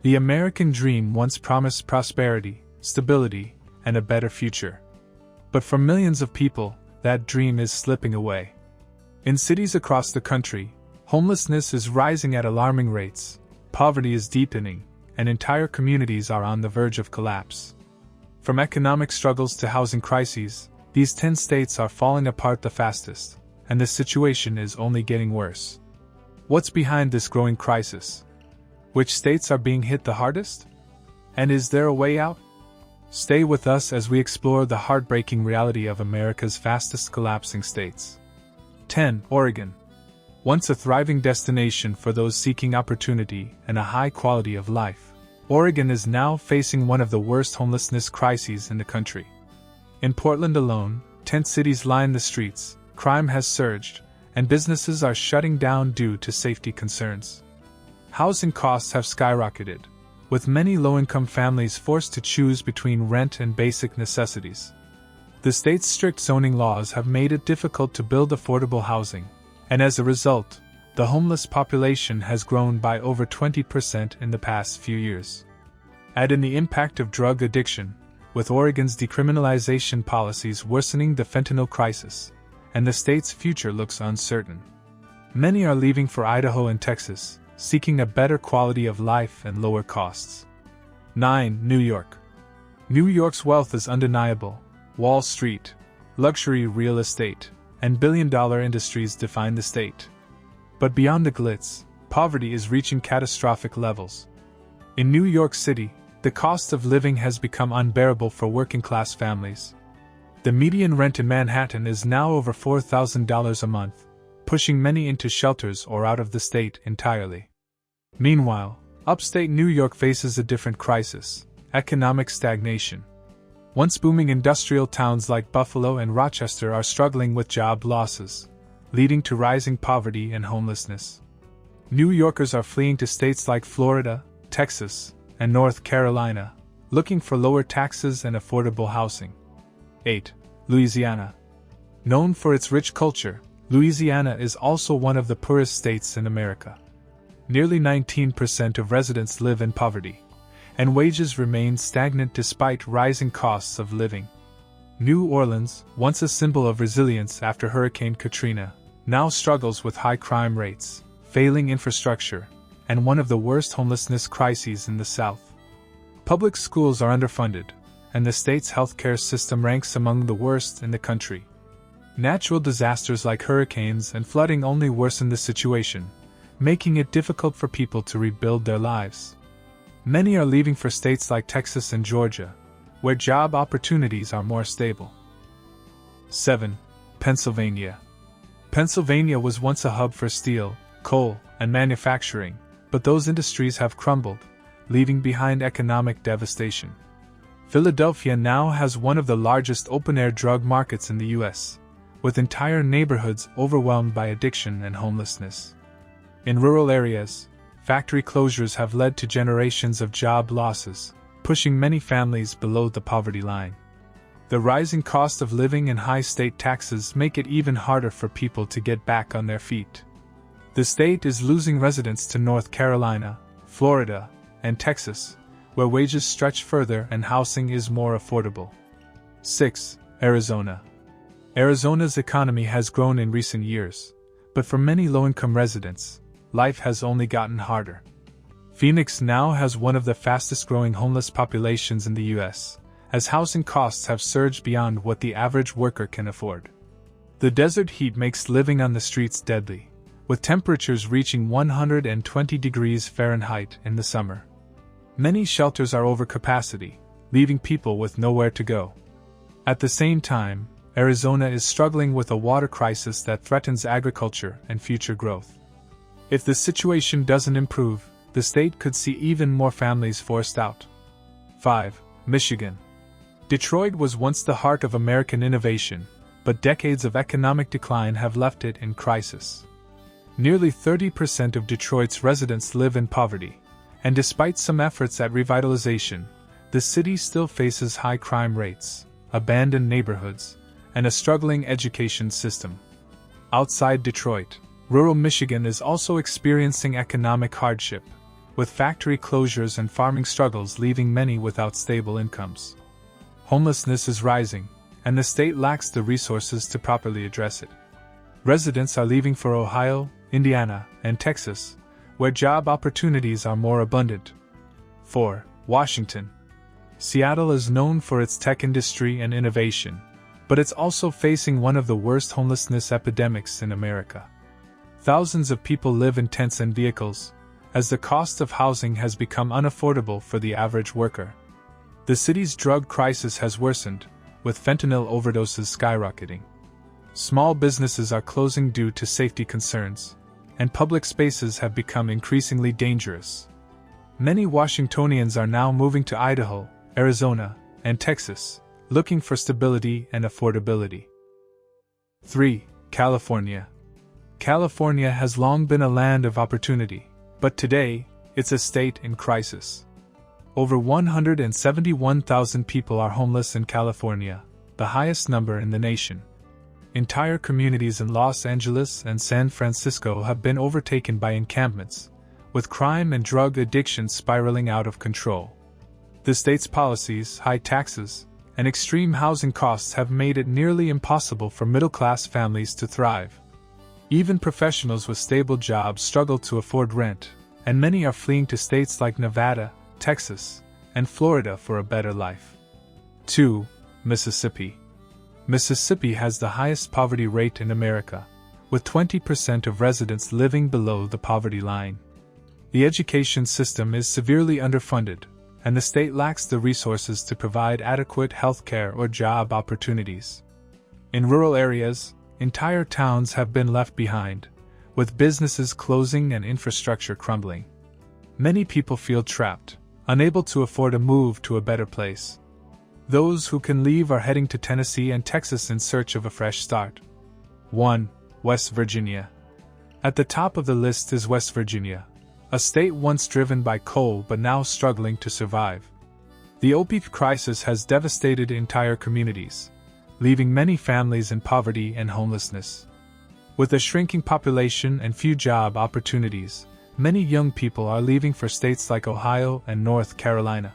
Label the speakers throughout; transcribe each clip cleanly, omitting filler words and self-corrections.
Speaker 1: The American dream once promised prosperity, stability, and a better future. But for millions of people, that dream is slipping away. In cities across the country, homelessness is rising at alarming rates, poverty is deepening, and entire communities are on the verge of collapse. From economic struggles to housing crises, these 10 states are falling apart the fastest, and the situation is only getting worse. What's behind this growing crisis? Which states are being hit the hardest? And is there a way out? Stay with us as we explore the heartbreaking reality of America's fastest collapsing states. 10. Oregon. Once a thriving destination for those seeking opportunity and a high quality of life, Oregon is now facing one of the worst homelessness crises in the country. In Portland alone, tent cities line the streets, crime has surged, and businesses are shutting down due to safety concerns. Housing costs have skyrocketed, with many low-income families forced to choose between rent and basic necessities. The state's strict zoning laws have made it difficult to build affordable housing, and as a result, the homeless population has grown by over 20% in the past few years. Add in the impact of drug addiction, with Oregon's decriminalization policies worsening the fentanyl crisis, and the state's future looks uncertain. Many are leaving for Idaho and Texas, seeking a better quality of life and lower costs. 9. New York. New York's wealth is undeniable. Wall Street, luxury real estate, and billion-dollar industries define the state. But beyond the glitz, poverty is reaching catastrophic levels. In New York City, the cost of living has become unbearable for working-class families. The median rent in Manhattan is now over $4,000 a month, pushing many into shelters or out of the state entirely. Meanwhile, upstate New York faces a different crisis: economic stagnation. Once booming industrial towns like Buffalo and Rochester are struggling with job losses, leading to rising poverty and homelessness. New Yorkers are fleeing to states like Florida, Texas, and North Carolina, looking for lower taxes and affordable housing. 8. Louisiana. Known for its rich culture, Louisiana is also one of the poorest states in America. Nearly 19% of residents live in poverty, and wages remain stagnant despite rising costs of living. New Orleans, once a symbol of resilience after Hurricane Katrina, now struggles with high crime rates, failing infrastructure, and one of the worst homelessness crises in the South. Public schools are underfunded, and the state's healthcare system ranks among the worst in the country. Natural disasters like hurricanes and flooding only worsen the situation, making it difficult for people to rebuild their lives. Many are leaving for states like Texas and Georgia, where job opportunities are more stable. 7. Pennsylvania. Pennsylvania was once a hub for steel, coal, and manufacturing, but those industries have crumbled, leaving behind economic devastation. Philadelphia now has one of the largest open-air drug markets in the U.S., with entire neighborhoods overwhelmed by addiction and homelessness. In rural areas, factory closures have led to generations of job losses, pushing many families below the poverty line. The rising cost of living and high state taxes make it even harder for people to get back on their feet. The state is losing residents to North Carolina, Florida, and Texas, where wages stretch further and housing is more affordable. 6. Arizona. Arizona's economy has grown in recent years, but for many low-income residents, life has only gotten harder. Phoenix now has one of the fastest-growing homeless populations in the U.S., as housing costs have surged beyond what the average worker can afford. The desert heat makes living on the streets deadly, with temperatures reaching 120 degrees Fahrenheit in the summer. Many shelters are over capacity, leaving people with nowhere to go. At the same time, Arizona is struggling with a water crisis that threatens agriculture and future growth. If the situation doesn't improve, the state could see even more families forced out. 5. Michigan. Detroit was once the heart of American innovation, but decades of economic decline have left it in crisis. Nearly 30% of Detroit's residents live in poverty, and despite some efforts at revitalization, the city still faces high crime rates, abandoned neighborhoods, and a struggling education system. Outside Detroit, rural Michigan is also experiencing economic hardship, with factory closures and farming struggles leaving many without stable incomes. Homelessness is rising, and the state lacks the resources to properly address it. Residents are leaving for Ohio, Indiana, and Texas, where job opportunities are more abundant. 4. Washington. Seattle is known for its tech industry and innovation, but it's also facing one of the worst homelessness epidemics in America. Thousands of people live in tents and vehicles, as the cost of housing has become unaffordable for the average worker. The city's drug crisis has worsened, with fentanyl overdoses skyrocketing. Small businesses are closing due to safety concerns, and public spaces have become increasingly dangerous. Many Washingtonians are now moving to Idaho, Arizona, and Texas, looking for stability and affordability. 3. California. California has long been a land of opportunity, but today, it's a state in crisis. Over 171,000 people are homeless in California, the highest number in the nation. Entire communities in Los Angeles and San Francisco have been overtaken by encampments, with crime and drug addiction spiraling out of control. The state's policies, high taxes, and extreme housing costs have made it nearly impossible for middle-class families to thrive. Even professionals with stable jobs struggle to afford rent, and many are fleeing to states like Nevada, Texas, and Florida for a better life. 2. Mississippi. Mississippi has the highest poverty rate in America, with 20% of residents living below the poverty line. The education system is severely underfunded, and the state lacks the resources to provide adequate health care or job opportunities. In rural areas, entire towns have been left behind, with businesses closing and infrastructure crumbling. Many people feel trapped, unable to afford a move to a better place. Those who can leave are heading to Tennessee and Texas in search of a fresh start. 1. West Virginia. At the top of the list is West Virginia, a state once driven by coal but now struggling to survive. The opioid crisis has devastated entire communities, leaving many families in poverty and homelessness. With a shrinking population and few job opportunities, many young people are leaving for states like Ohio and North Carolina.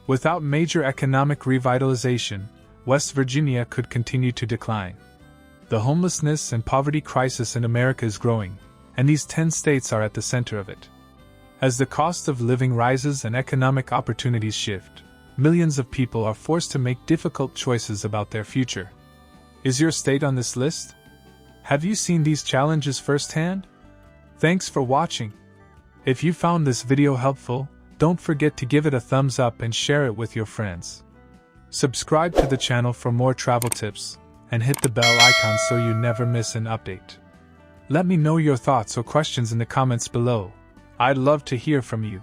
Speaker 1: Without major economic revitalization, West Virginia could continue to decline. The homelessness and poverty crisis in America is growing, and these 10 states are at the center of it. As the cost of living rises and economic opportunities shift, millions of people are forced to make difficult choices about their future. Is your state on this list? Have you seen these challenges firsthand? Thanks for watching. If you found this video helpful, don't forget to give it a thumbs up and share it with your friends. Subscribe to the channel for more travel tips, and hit the bell icon so you never miss an update. Let me know your thoughts or questions in the comments below. I'd love to hear from you.